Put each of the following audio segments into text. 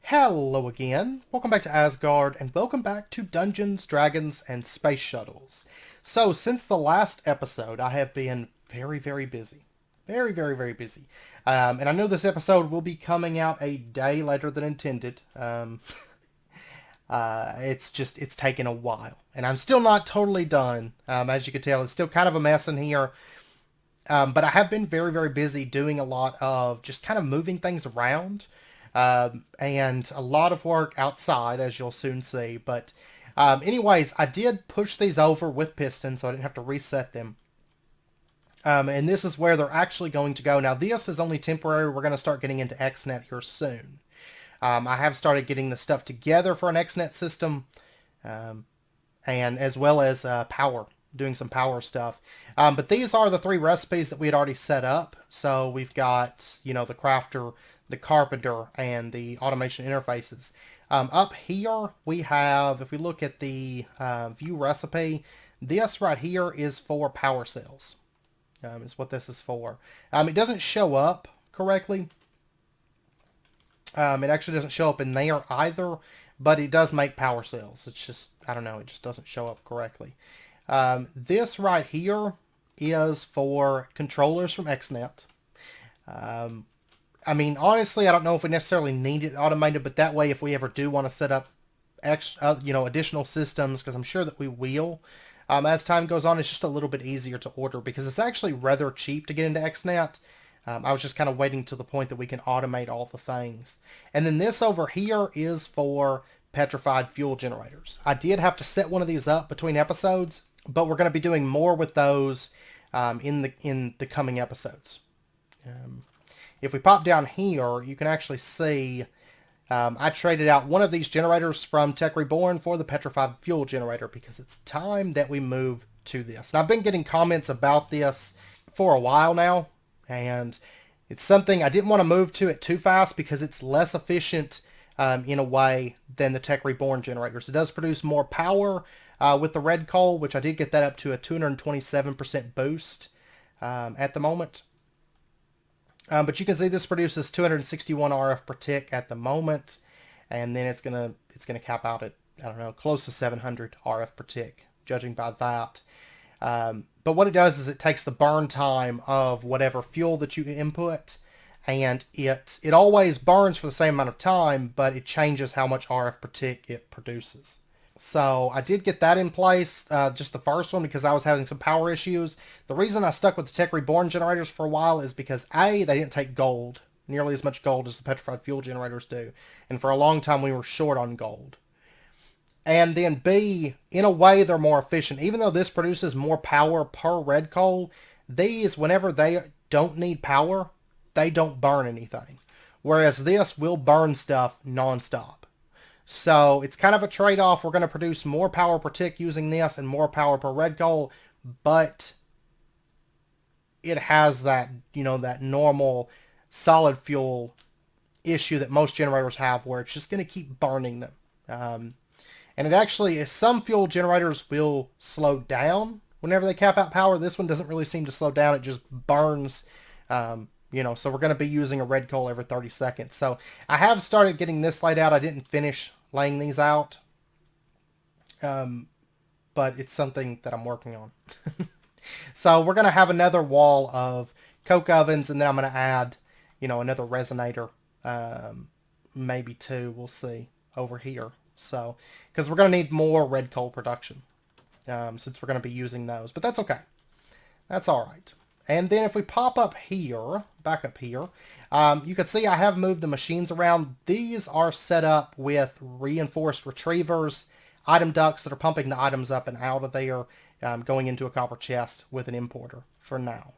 Hello again. Welcome back to Asgard, and welcome back to Dungeons, Dragons, and Space Shuttles. So, since the last episode, I have been very busy. Very busy. And I know this episode will be coming out a day later than intended. It's taken a while. And I'm still not totally done. As you can tell, it's still kind of a mess in here. But I have been very busy doing a lot of just kind of moving things around. And a lot of work outside, as you'll soon see. But anyways, I did push these over with pistons, so I didn't have to reset them. And this is where they're actually going to go. Now, this is only temporary. We're going to start getting into XNet here soon. I have started getting the stuff together for an XNet system, and as well as power, doing some power stuff. But these are the three recipes that we had already set up. So we've got, the crafter, the carpenter, and the automation interfaces. Up here we have, if we look at the view recipe, this right here is for power cells. Is what this is for. It doesn't show up correctly. It actually doesn't show up in there either, but it does make power cells. It's just, I don't know, it just doesn't show up correctly. This right here is for controllers from XNet. Honestly, I don't know if we necessarily need it automated, but that way, if we ever do want to set up additional systems, because I'm sure that we will, as time goes on, it's just a little bit easier to order because it's actually rather cheap to get into XNet. I was just kind of waiting to the point that we can automate all the things. And then this over here is for petrified fuel generators. I did have to set one of these up between episodes, but we're going to be doing more with those in the coming episodes. If we pop down here, you can actually see I traded out one of these generators from Tech Reborn for the petrified fuel generator because it's time that we move to this. And I've been getting comments about this for a while now, and it's something I didn't want to move to it too fast because it's less efficient in a way than the Tech Reborn generators. It does produce more power with the red coal, which I did get that up to a 227% boost at the moment. But you can see this produces 261 RF per tick at the moment, and then it's gonna cap out at, I don't know, close to 700 RF per tick, judging by that. But what it does is it takes the burn time of whatever fuel that you input, and it always burns for the same amount of time, but it changes how much RF per tick it produces. So I did get that in place, just the first one, because I was having some power issues. The reason I stuck with the Tech Reborn generators for a while is because A, they didn't take gold, nearly as much gold as the petrified fuel generators do. And for a long time we were short on gold. And then B, in a way they're more efficient. Even though this produces more power per red coal, these, whenever they don't need power, they don't burn anything. Whereas this will burn stuff nonstop. So it's kind of a trade-off. We're going to produce more power per tick using this and more power per red coal, but it has that, that normal solid fuel issue that most generators have where it's just going to keep burning them. And it actually, some fuel generators will slow down whenever they cap out power. This one doesn't really seem to slow down. It just burns, so we're going to be using a red coal every 30 seconds. So I have started getting this laid out. I didn't finish laying these out, but it's something that I'm working on. So we're going to have another wall of coke ovens, and then I'm going to add, another resonator, maybe two, we'll see, over here. So, because we're going to need more red coal production, since we're going to be using those, but that's okay. That's all right. And then if we pop up here, back up here, you can see I have moved the machines around. These are set up with reinforced retrievers, item ducts that are pumping the items up and out of there, going into a copper chest with an importer for now.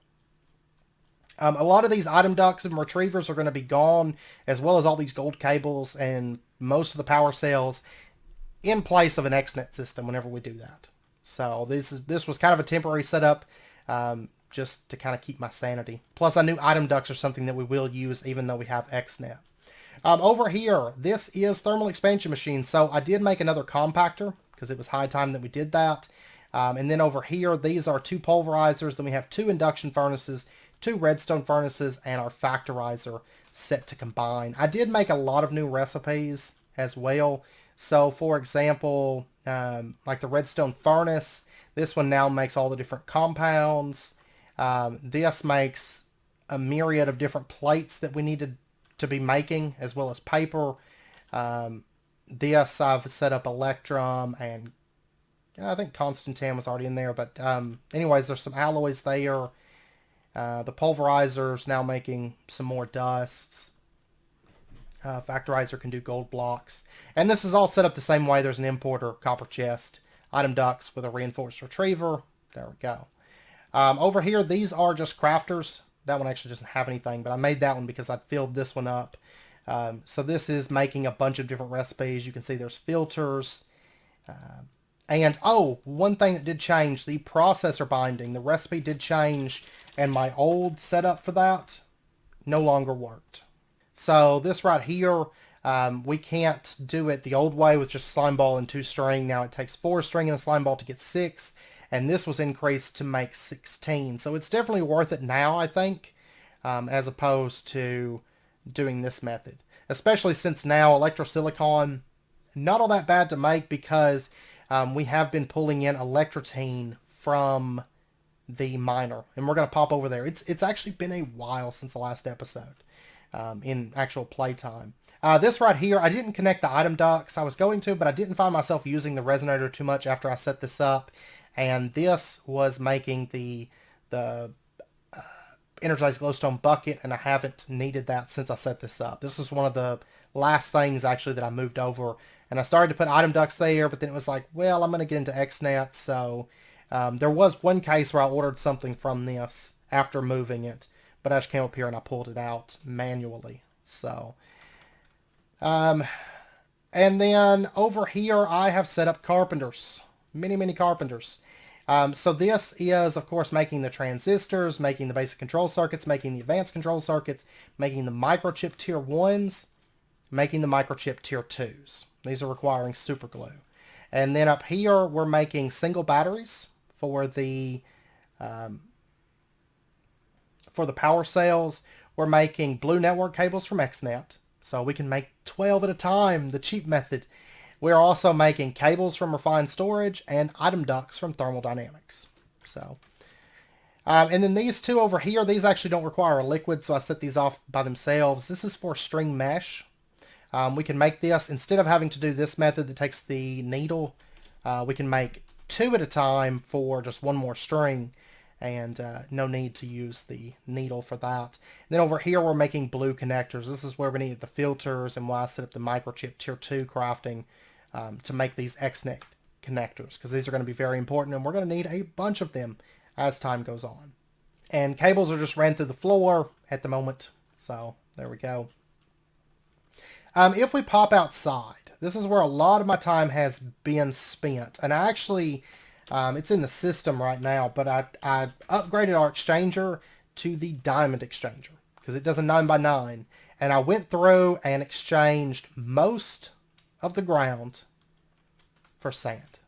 A lot of these item ducts and retrievers are going to be gone, as well as all these gold cables and most of the power cells in place of an XNet system whenever we do that. So this was kind of a temporary setup, just to kind of keep my sanity. Plus, I knew item ducts are something that we will use even though we have XNet. Over here, this is thermal expansion machine. So I did make another compactor because it was high time that we did that. And then over here, these are two pulverizers. Then we have two induction furnaces, 2 redstone furnaces, and our factorizer set to combine. I did make a lot of new recipes as well. So, for example, like the redstone furnace, this one now makes all the different compounds. This makes a myriad of different plates that we needed to be making, as well as paper. This I've set up electrum, and I think Constantan was already in there. But anyways, there's some alloys there. The pulverizer's now making some more dusts. Factorizer can do gold blocks. And this is all set up the same way. There's an importer, copper chest, item ducts with a reinforced retriever. There we go. Over here, these are just crafters. That one actually doesn't have anything, but I made that one because I filled this one up. So this is making a bunch of different recipes. You can see there's filters. And, oh, one thing that did change, the processor binding. The recipe did change, and my old setup for that no longer worked. So this right here, we can't do it the old way with just slime ball and 2 string. Now it takes 4 string and a slime ball to get 6, and this was increased to make 16. So it's definitely worth it now, I think, as opposed to doing this method. Especially since now electrosilicon, not all that bad to make because we have been pulling in electrotine from the miner, and we're going to pop over there. It's actually been a while since the last episode in actual playtime. This right here, I didn't connect the item ducts. I was going to, but I didn't find myself using the resonator too much after I set this up. And this was making the energized glowstone bucket, and I haven't needed that since I set this up. This is one of the last things actually that I moved over, and I started to put item ducts there, but then it was like, well, I'm going to get into XNet, so there was one case where I ordered something from this after moving it, but I just came up here and I pulled it out manually. So, and then over here I have set up carpenters, many carpenters. So this is, of course, making the transistors, making the basic control circuits, making the advanced control circuits, making the microchip tier 1s, making the microchip tier 2s. These are requiring super glue. And then up here, we're making single batteries for the power cells. We're making blue network cables from XNet, so we can make 12 at a time, the cheap method. We're also making cables from refined storage and item ducts from thermodynamics. So, and then these two over here, these actually don't require a liquid, so I set these off by themselves. This is for string mesh. We can make this, instead of having to do this method that takes the needle, we can make 2 at a time for just 1 more string, and no need to use the needle for that. And then over here, we're making blue connectors. This is where we need the filters, and why I set up the microchip tier 2 crafting to make these XNet connectors, because these are going to be very important, and we're going to need a bunch of them as time goes on. And cables are just ran through the floor at the moment, so there we go. If we pop outside, this is where a lot of my time has been spent, and I actually, it's in the system right now, but I upgraded our exchanger to the diamond exchanger, because it does a 9x9, and I went through and exchanged most of the ground for sand,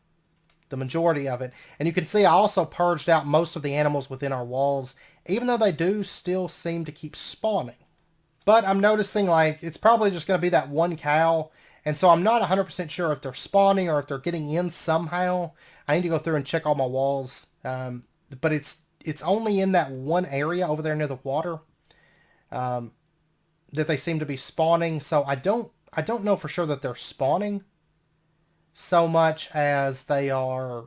the majority of it. And you can see I also purged out most of the animals within our walls, even though they do still seem to keep spawning. But I'm noticing, like, it's probably just going to be that one cow, and so I'm not 100% sure if they're spawning or if they're getting in somehow. I need to go through and check all my walls, but it's only in that one area over there near the water that they seem to be spawning. So I don't know for sure that they're spawning so much as they are,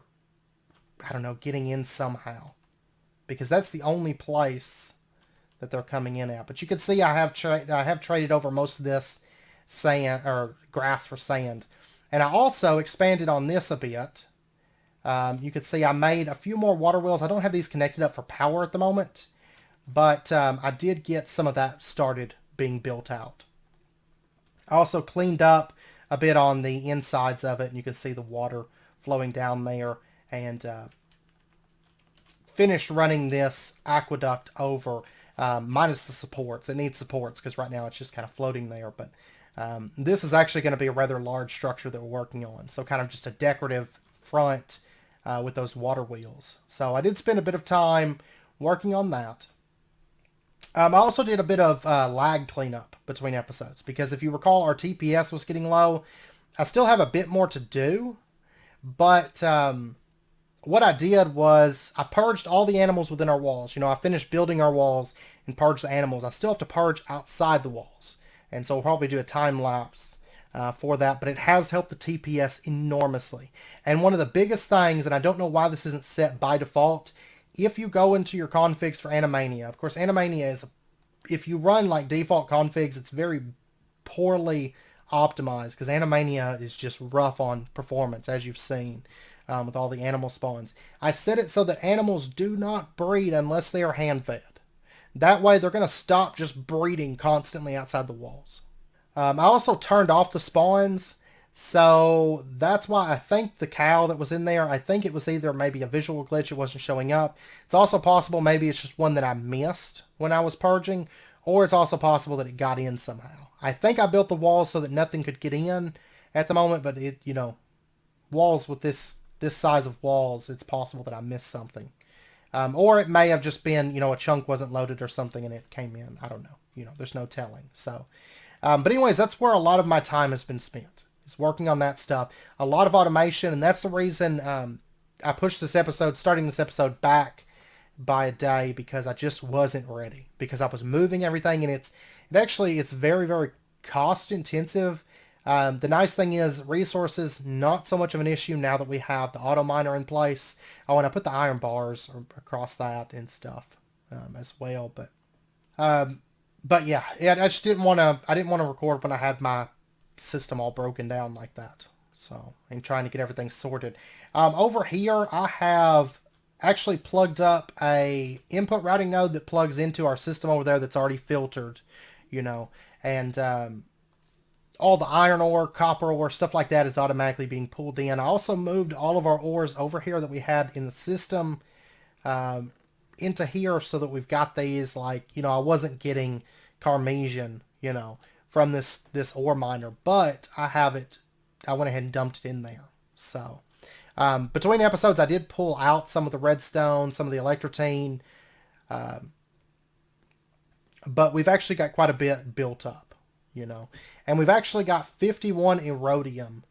I don't know, getting in somehow, because that's the only place that they're coming in at. But you can see I have traded over most of this sand or grass for sand, and I also expanded on this a bit. You can see I made a few more water wheels. I don't have these connected up for power at the moment, but I did get some of that started being built out. I also cleaned up a bit on the insides of it, and you can see the water flowing down there, and finished running this aqueduct over, minus the supports. It needs supports because right now it's just kind of floating there, but this is actually going to be a rather large structure that we're working on, so kind of just a decorative front with those water wheels. So I did spend a bit of time working on that. I also did a bit of lag cleanup between episodes because if you recall, our TPS was getting low. I still have a bit more to do, but what I did was I purged all the animals within our walls. You know, I finished building our walls and purged the animals. I still have to purge outside the walls, and so we'll probably do a time lapse for that. But it has helped the TPS enormously. And one of the biggest things, and I don't know why this isn't set by default, if you go into your configs for Animania, of course, Animania is, if you run like default configs, it's very poorly optimized because Animania is just rough on performance, as you've seen with all the animal spawns. I set it so that animals do not breed unless they are hand fed. That way, they're going to stop just breeding constantly outside the walls. I also turned off the spawns, so that's why I think the cow that was in there, I think it was either maybe a visual glitch, it wasn't showing up. It's also possible maybe it's just one that I missed when I was purging, or it's also possible that it got in somehow. I think I built the walls so that nothing could get in at the moment, but it, you know, walls with this size of walls, it's possible that I missed something. Or it may have just been, you know, a chunk wasn't loaded or something and it came in. I don't know. You know, there's no telling. So, but anyways, that's where a lot of my time has been spent. Is working on that stuff. A lot of automation, and that's the reason I pushed this episode, starting this episode back by a day because I just wasn't ready. Because I was moving everything, and it's very, very cost intensive. The nice thing is resources not so much of an issue now that we have the auto miner in place. Oh, and I put the iron bars across that and stuff as well. But yeah, I just didn't want to. I didn't want to record when I had my system all broken down like that. So I'm trying to get everything sorted. Over here, I have actually plugged up a input routing node that plugs into our system over there that's already filtered, you know, and all the iron ore, copper ore, stuff like that is automatically being pulled in. I also moved all of our ores over here that we had in the system into here so that we've got these, like, you know, I wasn't getting Carmesian, you know, from this ore miner, but I went ahead and dumped it in there. So between episodes, I did pull out some of the redstone, some of the electrotine, but we've actually got quite a bit built up, you know, and we've actually got 51 erodium,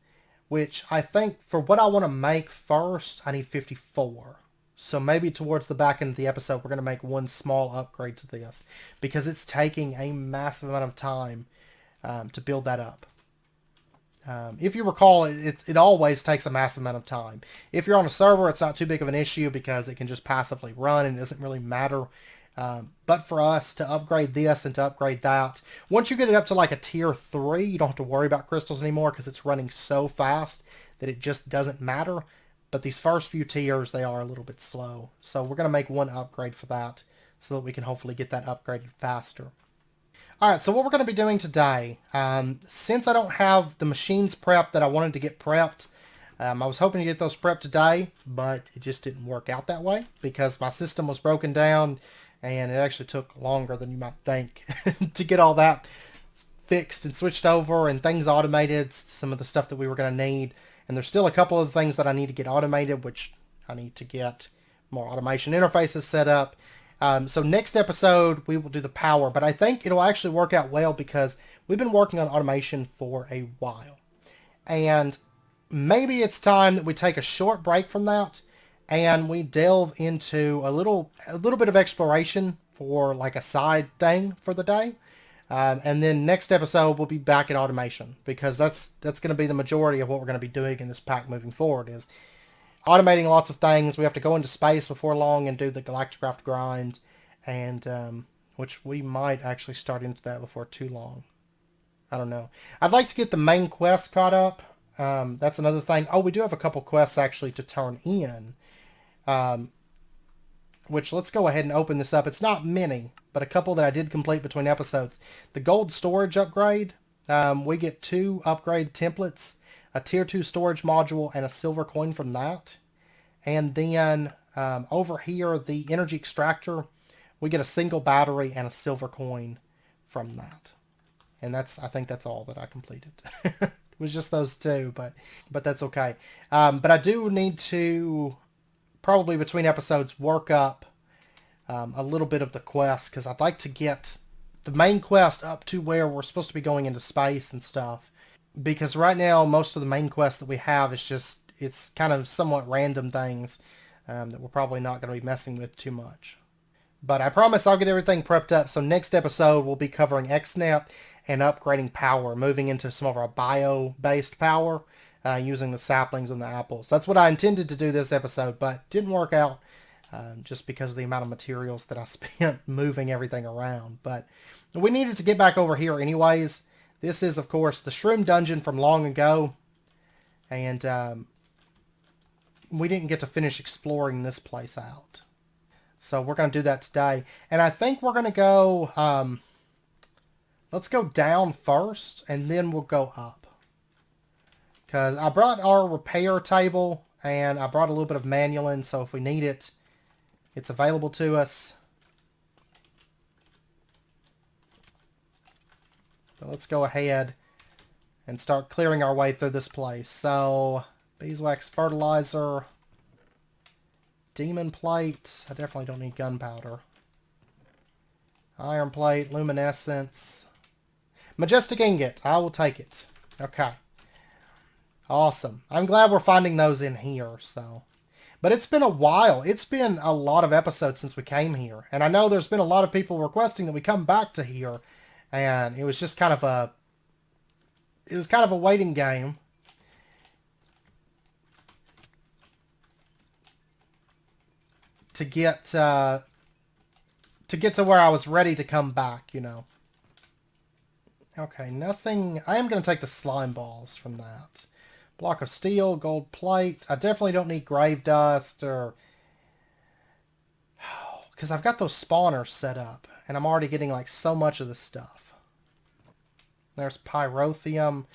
which I think for what I want to make first, I need 54. So maybe towards the back end of the episode, we're going to make one small upgrade to this because it's taking a massive amount of time to build that up. If you recall, it always takes a massive amount of time. If you're on a server, it's not too big of an issue because it can just passively run and it doesn't really matter. But for us to upgrade this and to upgrade that, once you get it up to like a tier 3, you don't have to worry about crystals anymore because it's running so fast that it just doesn't matter. But these first few tiers, they are a little bit slow. So we're going to make one upgrade for that so that we can hopefully get that upgraded faster. Alright, so what we're going to be doing today, since I don't have the machines prepped that I wanted to get prepped, I was hoping to get those prepped today, but it just didn't work out that way because my system was broken down and it actually took longer than you might think to get all that fixed and switched over and things automated, some of the stuff that we were going to need. And there's still a couple of things that I need to get automated, which I need to get more automation interfaces set up. So next episode, we will do the power, but I think it'll actually work out well because we've been working on automation for a while. And maybe it's time that we take a short break from that and we delve into a little bit of exploration for like a side thing for the day. And then next episode, we'll be back at automation because that's going to be the majority of what we're going to be doing in this pack moving forward is automating lots of things. We have to go into space before long and do the Galacticraft grind, and which we might actually start into that before too long. I don't know. I'd like to get the main quest caught up. That's another thing. Oh, we do have a couple quests actually to turn in, which let's go ahead and open this up. It's not many, but a couple that I did complete between episodes. The gold storage upgrade. We get 2 upgrade templates, a tier 2 storage module, and a silver coin from that. And then over here, the energy extractor, we get a single battery and a silver coin from that. And I think that's all that I completed. It was just those 2, but that's okay. But I do need to, probably between episodes, work up a little bit of the quest, because I'd like to get the main quest up to where we're supposed to be going into space and stuff. Because right now, most of the main quests that we have is just, it's kind of somewhat random things that we're probably not going to be messing with too much. But I promise I'll get everything prepped up. So next episode, we'll be covering XNAP and upgrading power, moving into some of our bio-based power using the saplings and the apples. That's what I intended to do this episode, but didn't work out just because of the amount of materials that I spent moving everything around. But we needed to get back over here anyways. This is, of course, the Shroom Dungeon from long ago. And we didn't get to finish exploring this place out. So we're going to do that today. And I think we're going to go... let's go down first, and then we'll go up. Because I brought our repair table, and I brought a little bit of manualin, so if we need it, it's available to us. So let's go ahead and start clearing our way through this place. So, beeswax fertilizer, demon plate. I definitely don't need gunpowder. Iron plate, luminescence. Majestic ingot. I will take it. Okay. Awesome. I'm glad we're finding those in here, so. But it's been a while. It's been a lot of episodes since we came here. And I know there's been a lot of people requesting that we come back to here. And it was just kind of a... It was kind of a waiting game. To get to where I was ready to come back, you know. Okay, nothing... I am going to take the slime balls from that. Block of steel, gold plate. I definitely don't need grave dust or... Because I've got those spawners set up. And I'm already getting like so much of this stuff. There's pyrotheum.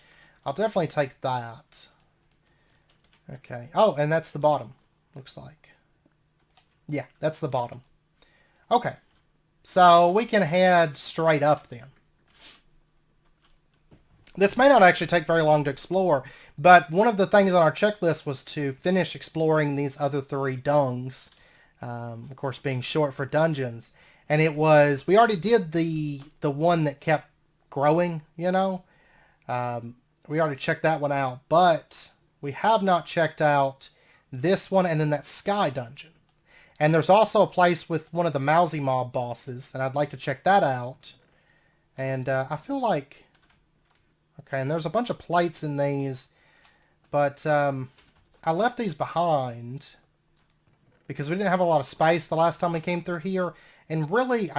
I'll definitely take that. Okay. Oh, and that's the bottom. Looks like. Yeah, that's the bottom. Okay. So we can head straight up then. This may not actually take very long to explore, but one of the things on our checklist was to finish exploring these other 3 dungs. Of course, being short for dungeons. And it was, we already did the one that kept growing, you know. We already checked that one out, but we have not checked out this one and then that sky dungeon. And there's also a place with one of the Mousy Mob bosses, and I'd like to check that out. And I feel like... Okay, and there's a bunch of plates in these, but I left these behind because we didn't have a lot of space the last time we came through here. And really,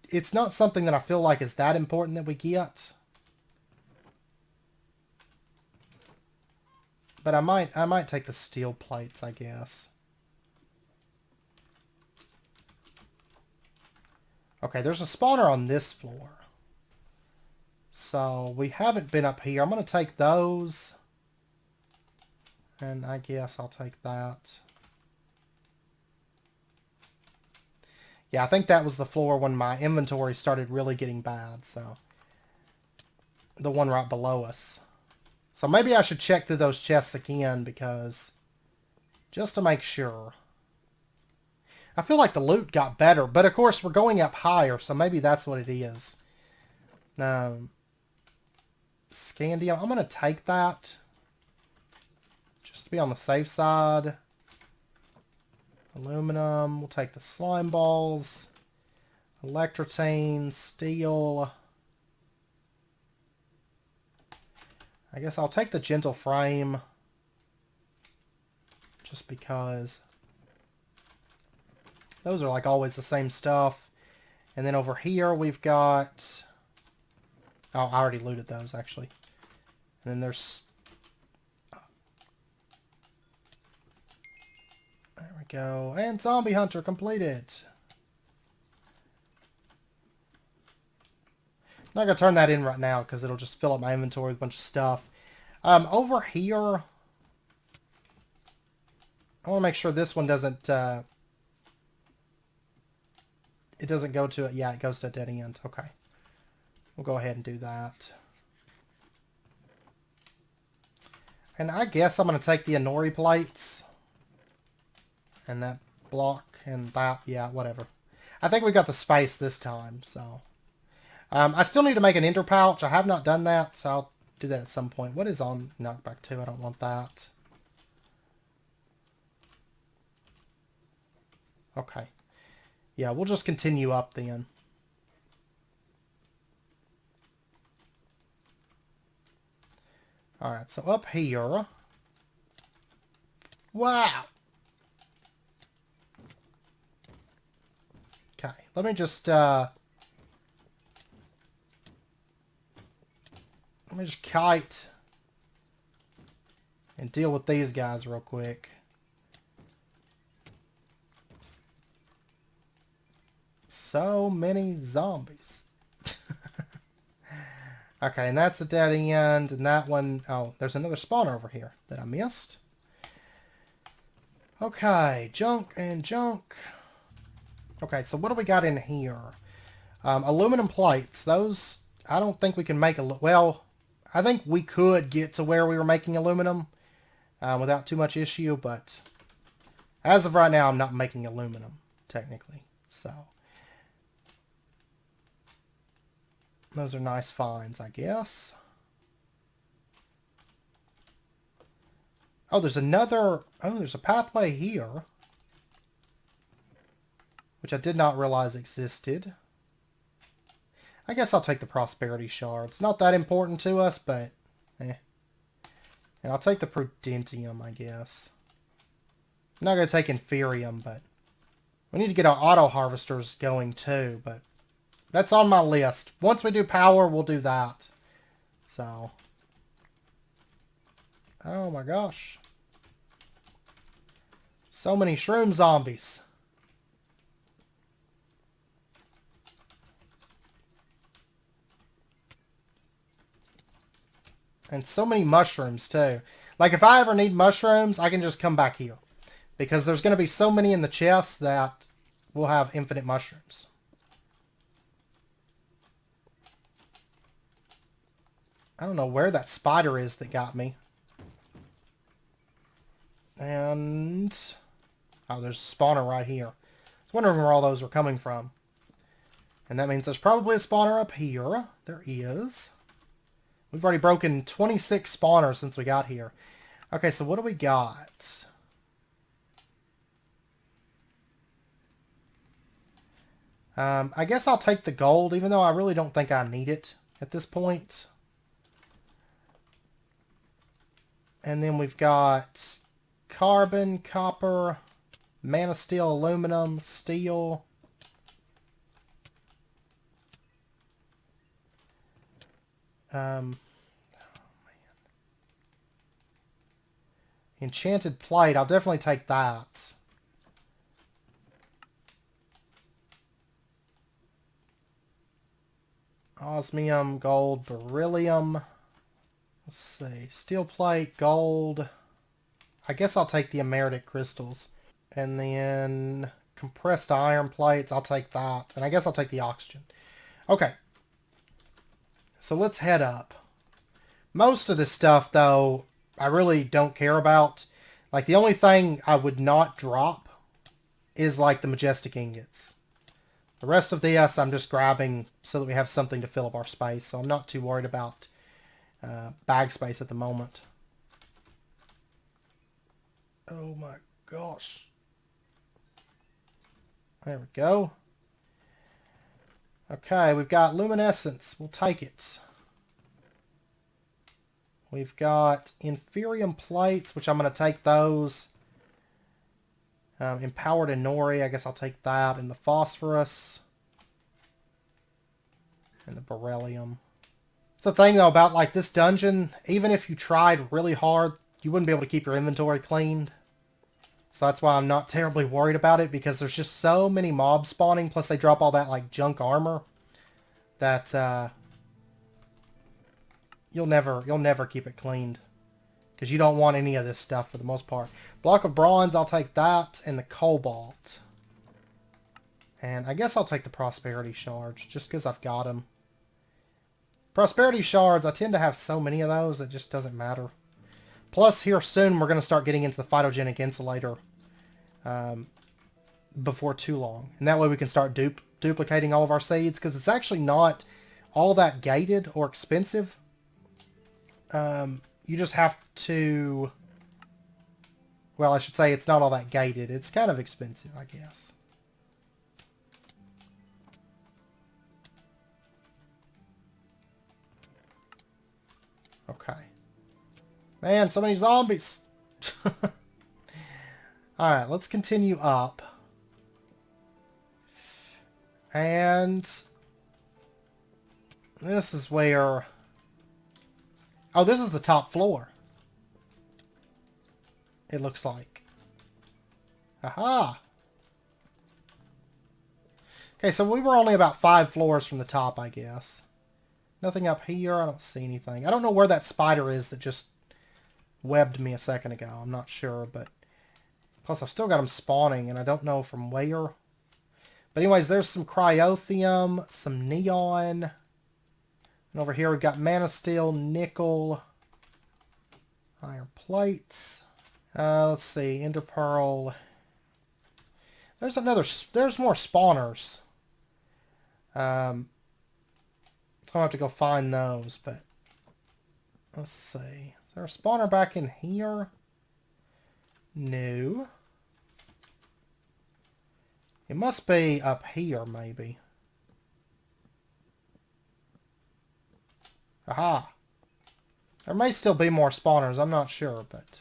it's not something that I feel like is that important that we get. But I might take the steel plates, I guess. Okay, there's a spawner on this floor. So, we haven't been up here. I'm going to take those. And I guess I'll take that. Yeah, I think that was the floor when my inventory started really getting bad, so. The one right below us. So maybe I should check through those chests again, because... Just to make sure. I feel like the loot got better, but of course we're going up higher, so maybe that's what it is. Scandium, I'm going to take that. Just to be on the safe side. Aluminum, we'll take the slime balls. Electrotine, steel. I guess I'll take the gentle frame. Just because. Those are like always the same stuff. And then over here we've got... Oh, I already looted those, actually. And then there's... There we go. And Zombie Hunter completed. I'm not going to turn that in right now, because it'll just fill up my inventory with a bunch of stuff. Over here... I want to make sure this one doesn't... It doesn't go to it. Yeah, it goes to a dead end. Okay. We'll go ahead and do that. And I guess I'm going to take the Inori plates. And that block and that. Yeah, whatever. I think we got the space this time, so. I still need to make an ender pouch. I have not done that, so I'll do that at some point. What is on knockback 2? I don't want that. Okay. Yeah, we'll just continue up then. Alright, so up here. Wow! Okay, let me just kite and deal with these guys real quick. So many zombies. Okay, and that's a dead end, and that one... Oh, there's another spawner over here that I missed. Okay, junk and junk. Okay, so what do we got in here? Aluminum plates. Those, I don't think we can make... Well, I think we could get to where we were making aluminum without too much issue, but as of right now, I'm not making aluminum, technically. So... Those are nice finds, I guess. Oh, there's another... Oh, there's a pathway here. Which I did not realize existed. I guess I'll take the prosperity shards. Not that important to us, but... And I'll take the prudentium, I guess. I'm not going to take inferium, but... We need to get our auto harvesters going too, but... That's on my list. Once we do power, we'll do that. So. Oh my gosh. So many shroom zombies. And so many mushrooms too. Like if I ever need mushrooms, I can just come back here. Because there's going to be so many in the chest that we'll have infinite mushrooms. I don't know where that spider is that got me. And... Oh, there's a spawner right here. I was wondering where all those were coming from. And that means there's probably a spawner up here. There is. We've already broken 26 spawners since we got here. Okay, so what do we got? I guess I'll take the gold, even though I really don't think I need it at this point. And then we've got carbon, copper, mana steel, aluminum, steel. Oh, man. Enchanted plate. I'll definitely take that. Osmium, gold, beryllium. Let's see. Steel plate, gold. I guess I'll take the emeritic crystals. And then compressed iron plates. I'll take that. And I guess I'll take the oxygen. Okay. So let's head up. Most of this stuff, though, I really don't care about. Like, the only thing I would not drop is, like, the majestic ingots. The rest of this, I'm just grabbing so that we have something to fill up our space. So I'm not too worried about bag space at the moment. Oh my gosh. There we go. Okay, we've got luminescence. We'll take it. We've got inferium plates, which I'm going to take those. Empowered Inori, I guess I'll take that. And the phosphorus. And the beryllium. It's the thing, though, about like this dungeon, even if you tried really hard, you wouldn't be able to keep your inventory cleaned. So that's why I'm not terribly worried about it, because there's just so many mobs spawning, plus they drop all that like junk armor that you'll never keep it cleaned. Because you don't want any of this stuff for the most part. Block of bronze, I'll take that, and the cobalt. And I guess I'll take the prosperity shards, just because I've got them. Prosperity shards, I tend to have so many of those, it just doesn't matter. Plus, here soon, we're going to start getting into the phytogenic insulator before too long. And that way we can start duplicating all of our seeds, because it's actually not all that gated or expensive. You just have to... Well, I should say it's not all that gated. It's kind of expensive, I guess. Okay. Man, so many zombies! Alright, let's continue up. And... this is where... oh, this is the top floor. It looks like. Aha! Okay, so we were only about 5 floors from the top, I guess. Nothing up here. I don't see anything. I don't know where that spider is that just webbed me a second ago. I'm not sure, but... plus, I've still got them spawning, and I don't know from where. But anyways, there's some cryothium, some neon. And over here we've got mana steel, nickel, iron plates. Let's see, ender pearl. There's more spawners. So I'll have to go find those, but let's see. Is there a spawner back in here? No. It must be up here, maybe. Aha. There may still be more spawners, I'm not sure, but...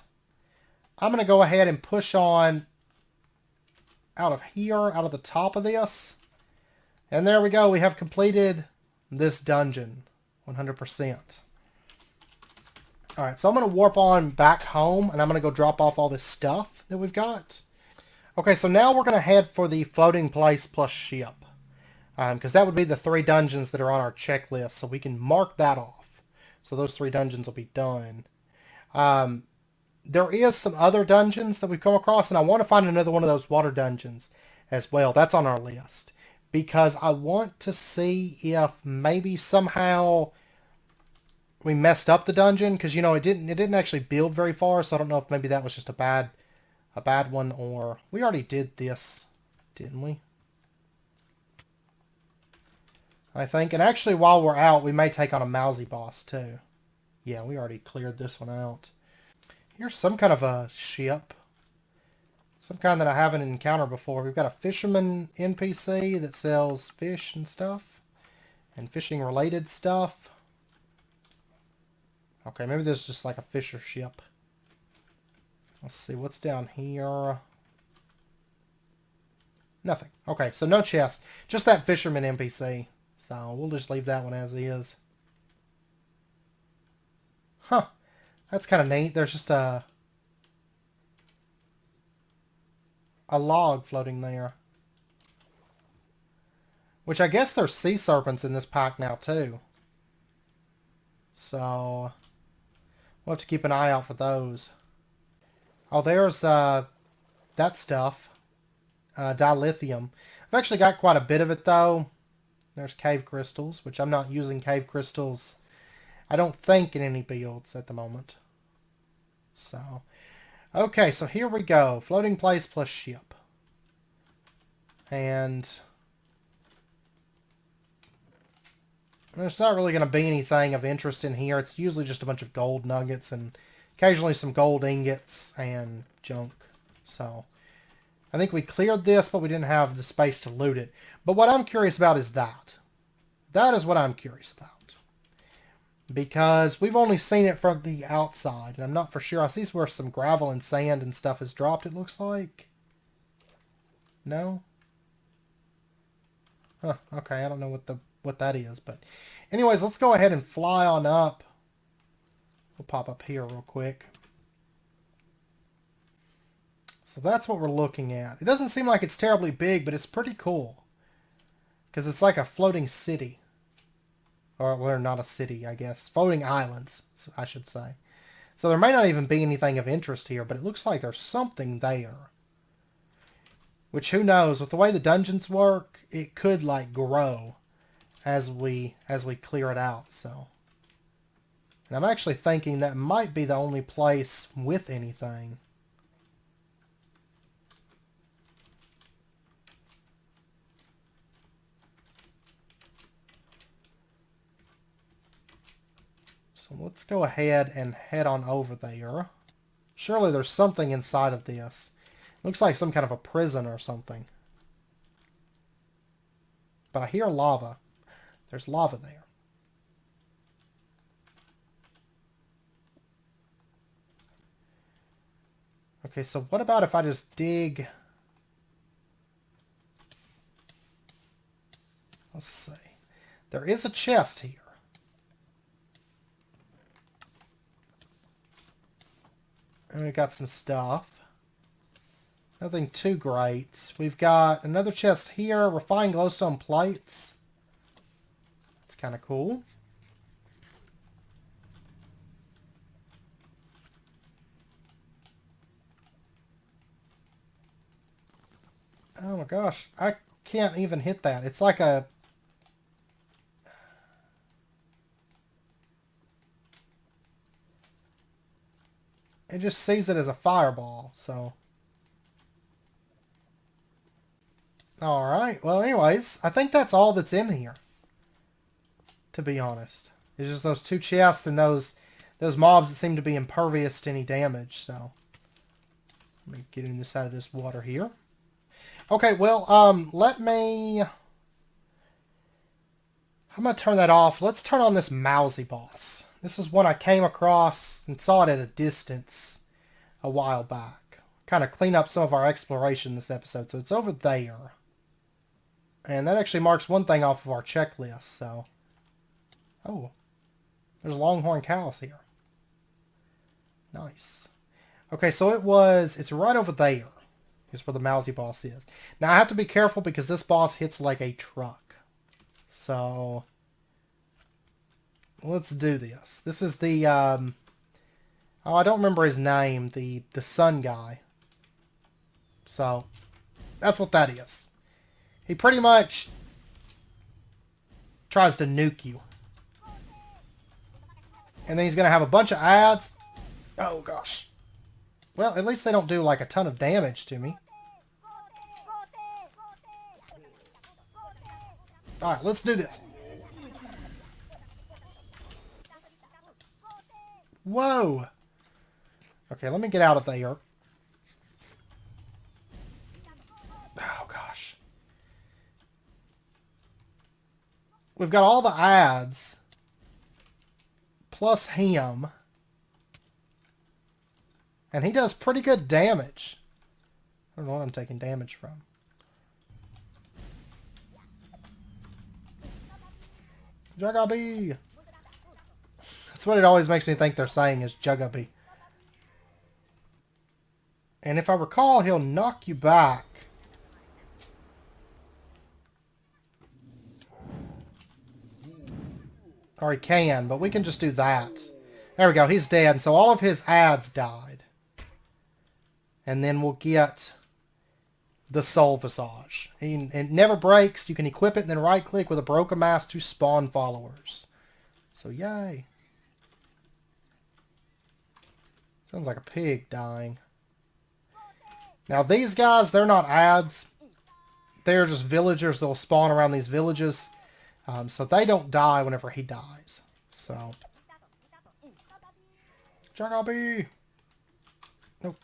I'm going to go ahead and push on out of here, out of the top of this. And there we go, we have completed this dungeon, 100%. Alright, so I'm going to warp on back home, and I'm going to go drop off all this stuff that we've got. Okay, so now we're going to head for the floating place plus ship. Because that would be the 3 dungeons that are on our checklist, so we can mark that off. So those 3 dungeons will be done. There is some other dungeons that we've come across, and I want to find another one of those water dungeons as well. That's on our list. Because I want to see if maybe somehow we messed up the dungeon. Because, you know, it didn't actually build very far, so I don't know if maybe that was just a bad one, or... we already did this, didn't we? I think. And actually, while we're out, we may take on a mousy boss, too. Yeah, we already cleared this one out. Here's some kind of a ship. Some kind that I haven't encountered before. We've got a fisherman NPC that sells fish and stuff. And fishing-related stuff. Okay, maybe there's just like a fisher ship. Let's see, what's down here? Nothing. Okay, so no chest. Just that fisherman NPC. So we'll just leave that one as is. Huh. That's kind of neat. There's just a log floating there. Which I guess there's sea serpents in this pack now too. So we'll have to keep an eye out for those. Oh, there's that stuff. Dilithium. I've actually got quite a bit of it though. There's cave crystals, which I'm not using cave crystals, I don't think, in any builds at the moment. So, okay, so here we go. Floating place plus ship. And there's not really going to be anything of interest in here. It's usually just a bunch of gold nuggets and occasionally some gold ingots and junk. So, I think we cleared this, but we didn't have the space to loot it. But what I'm curious about is that. That is what I'm curious about. Because we've only seen it from the outside, and I'm not for sure. I see where some gravel and sand and stuff is dropped, it looks like. No? Huh, okay, I don't know what that is, but... anyways, let's go ahead and fly on up. We'll pop up here real quick. So that's what we're looking at. It doesn't seem like it's terribly big, but it's pretty cool. Because it's like a floating city. Or, well, not a city, I guess. Floating islands, I should say. So there may not even be anything of interest here, but it looks like there's something there. Which, who knows? With the way the dungeons work, it could, like, grow as we clear it out, so... and I'm actually thinking that might be the only place with anything. So let's go ahead and head on over there. Surely there's something inside of this. Looks like some kind of a prison or something. But I hear lava. There's lava there. Okay, so what about if I just dig... Let's see. There is a chest here. And we got some stuff. Nothing too great. We've got another chest here. Refined glowstone plates. That's kind of cool. Oh my gosh. I can't even hit that. It's like a... It just sees it as a fireball, so... Alright, well anyways, I think that's all that's in here. To be honest. It's just those two chests and those mobs that seem to be impervious to any damage, so... Let me get in this out of this water here. Okay, well, let me... I'm going to turn that off. Let's turn on this mousy boss. This is one I came across and saw it at a distance a while back. Kind of clean up some of our exploration this episode. So it's over there. And that actually marks one thing off of our checklist, so... Oh. There's longhorn cows here. Nice. Okay, so it's right over there. Is where the mousy boss is. Now I have to be careful because this boss hits like a truck. So... Let's do this. This is the, oh, I don't remember his name. The sun guy. So, that's what that is. He pretty much tries to nuke you. And then he's going to have a bunch of ads. Oh, gosh. Well, at least they don't do, like, a ton of damage to me. Alright, let's do this. Whoa! Okay, let me get out of there. Oh, gosh. We've got all the ads. Plus him. And he does pretty good damage. I don't know what I'm taking damage from. Juggaby! That's what it always makes me think they're saying is Juggaby. And if I recall, he'll knock you back. Or he can, but we can just do that. There we go, he's dead. And so all of his ads died. And then we'll get the Soul Visage. It never breaks. You can equip it and then right click with a broken mask to spawn followers. So yay. Sounds like a pig dying. Now these guys, they're not ads. They're just villagers that will spawn around these villages. So they don't die whenever he dies. So. Juggaby! Nope.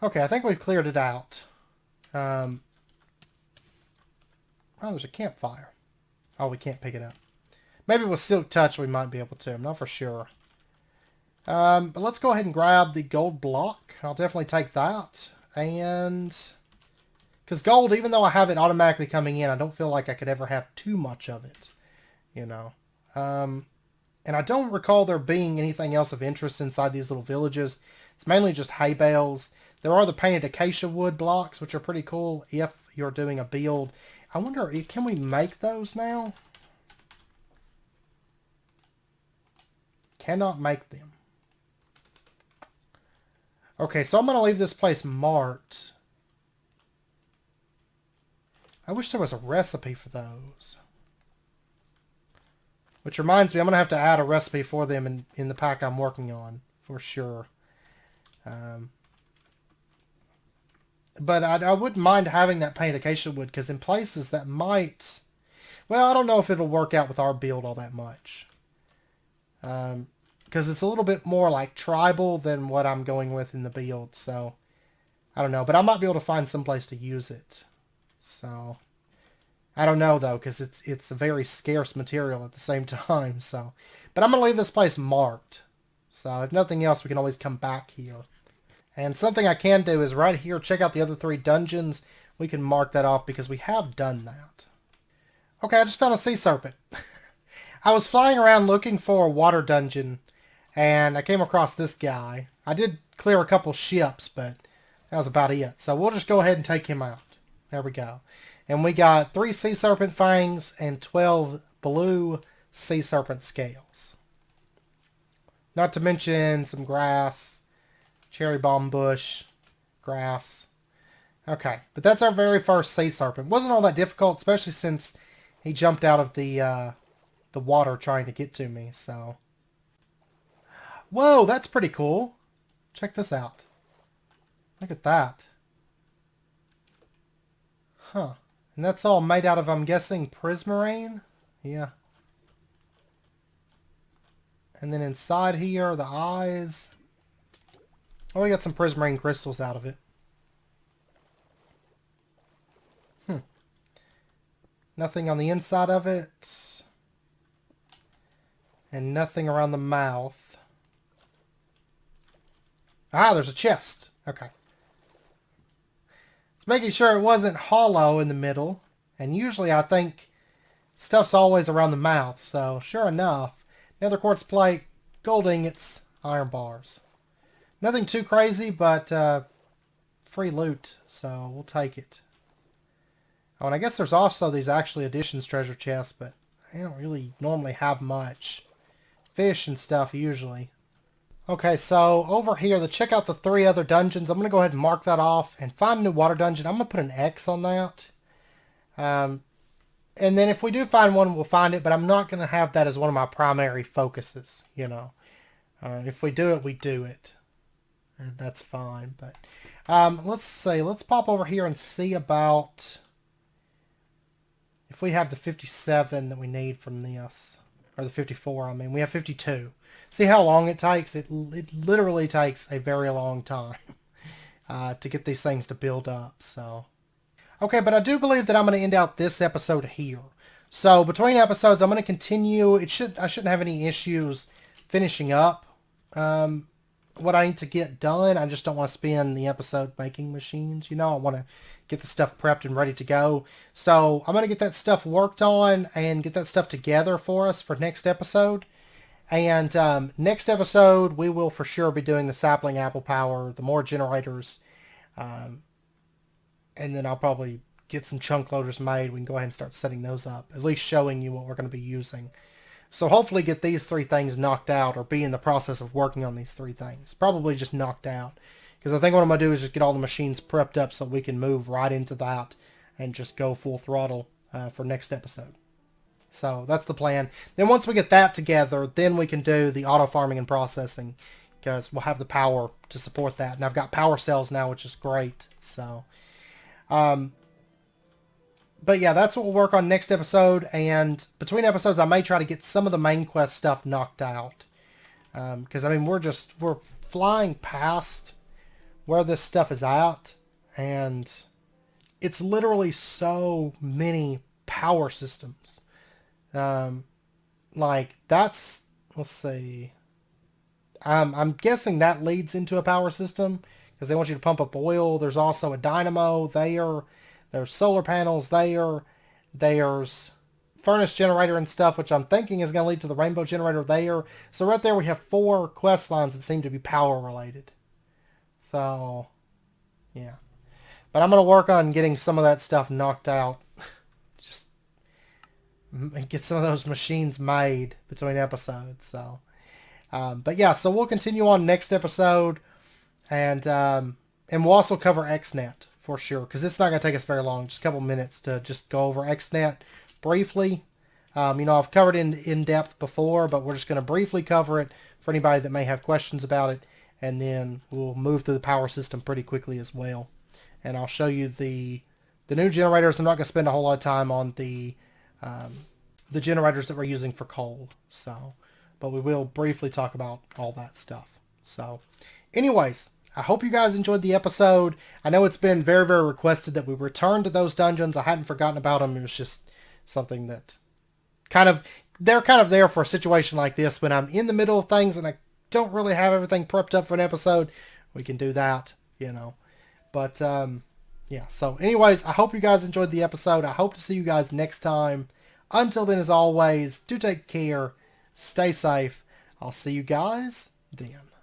Okay, I think we've cleared it out. Oh, there's a campfire. Oh, we can't pick it up. Maybe with Silk Touch we might be able to. I'm not for sure. But let's go ahead and grab the gold block. I'll definitely take that. And... because gold, even though I have it automatically coming in, I don't feel like I could ever have too much of it. You know. And I don't recall there being anything else of interest inside these little villages. It's mainly just hay bales. There are the painted acacia wood blocks, which are pretty cool if you're doing a build. I wonder, can we make those now? Cannot make them. Okay, so I'm going to leave this place marked. I wish there was a recipe for those. Which reminds me, I'm going to have to add a recipe for them in the pack I'm working on, for sure. But I wouldn't mind having that painted acacia wood, because in places that might... Well, I don't know if it'll work out with our build all that much. Because it's a little bit more like tribal than what I'm going with in the build, so I don't know. But I might be able to find some place to use it. So I don't know though, because it's a very scarce material at the same time. So, but I'm gonna leave this place marked. So if nothing else, we can always come back here. And something I can do is right here, check out the other 3 dungeons. We can mark that off because we have done that. Okay, I just found a sea serpent. I was flying around looking for a water dungeon, and I came across this guy. I did clear a couple ships, but that was about it. So we'll just go ahead and take him out. There we go. And we got 3 sea serpent fangs and 12 blue sea serpent scales. Not to mention some grass, cherry bomb bush, grass. Okay, but that's our very first sea serpent. Wasn't all that difficult, especially since he jumped out of the water trying to get to me, so. Whoa, that's pretty cool. Check this out. Look at that. Huh. And that's all made out of, I'm guessing, prismarine? Yeah. And then inside here, the eyes. Oh, we got some prismarine crystals out of it. Nothing on the inside of it. And nothing around the mouth. Ah, there's a chest. Okay. It's making sure it wasn't hollow in the middle. And usually I think stuff's always around the mouth. So, sure enough. Nether quartz plate, gold ingots, iron bars. Nothing too crazy, but free loot. So, we'll take it. Oh, and I guess there's also these actually additions treasure chests, but I don't really normally have much. Fish and stuff, usually. Okay, so over here, to check out the 3 other dungeons, I'm going to go ahead and mark that off and find a new water dungeon. I'm going to put an X on that. And then if we do find one, we'll find it, but I'm not going to have that as one of my primary focuses, you know. If we do it, we do it. And that's fine, but let's see. Let's pop over here and see about if we have the 57 that we need from this. Or the 54, I mean. We have 52. See how long it takes? It literally takes a very long time to get these things to build up. So, okay, but I do believe that I'm going to end out this episode here. So between episodes, I'm going to continue. I shouldn't have any issues finishing up what I need to get done. I just don't want to spend the episode making machines. You know, I want to get the stuff prepped and ready to go. So I'm going to get that stuff worked on and get that stuff together for us for next episode. And next episode, we will for sure be doing the sapling apple power, the more generators. And then I'll probably get some chunk loaders made. We can go ahead and start setting those up, at least showing you what we're going to be using. So hopefully get these 3 things knocked out or be in the process of working on these 3 things. Probably just knocked out. Because I think what I'm going to do is just get all the machines prepped up so we can move right into that and just go full throttle for next episode. So that's the plan. Then once we get that together, then we can do the auto farming and processing because we'll have the power to support that. And I've got power cells now, which is great. So, but yeah, that's what we'll work on next episode. And between episodes, I may try to get some of the main quest stuff knocked out. Because, I mean, we're flying past where this stuff is at, and it's literally so many power systems. Like that's, let's see, I'm guessing that leads into a power system because they want you to pump up oil. There's also a dynamo there. There's solar panels there. There's furnace generator and stuff, which I'm thinking is going to lead to the rainbow generator there. So right there we have 4 quest lines that seem to be power related. So, yeah. But I'm going to work on getting some of that stuff knocked out. Just get some of those machines made between episodes. So, but yeah, so we'll continue on next episode. And we'll also cover XNet for sure. Because it's not going to take us very long. Just a couple minutes to just go over XNet briefly. You know, I've covered it in depth before. But we're just going to briefly cover it for anybody that may have questions about it. And then we'll move through the power system pretty quickly as well. And I'll show you the new generators. I'm not going to spend a whole lot of time on the the generators that we're using for coal. So, but we will briefly talk about all that stuff. So, anyways, I hope you guys enjoyed the episode. I know it's been very, very requested that we return to those dungeons. I hadn't forgotten about them. It was just something that they're kind of there for a situation like this when I'm in the middle of things and I don't really have everything prepped up for an episode. We can do that, you know. But, yeah. So, anyways, I hope you guys enjoyed the episode. I hope to see you guys next time. Until then, as always, do take care. Stay safe. I'll see you guys then.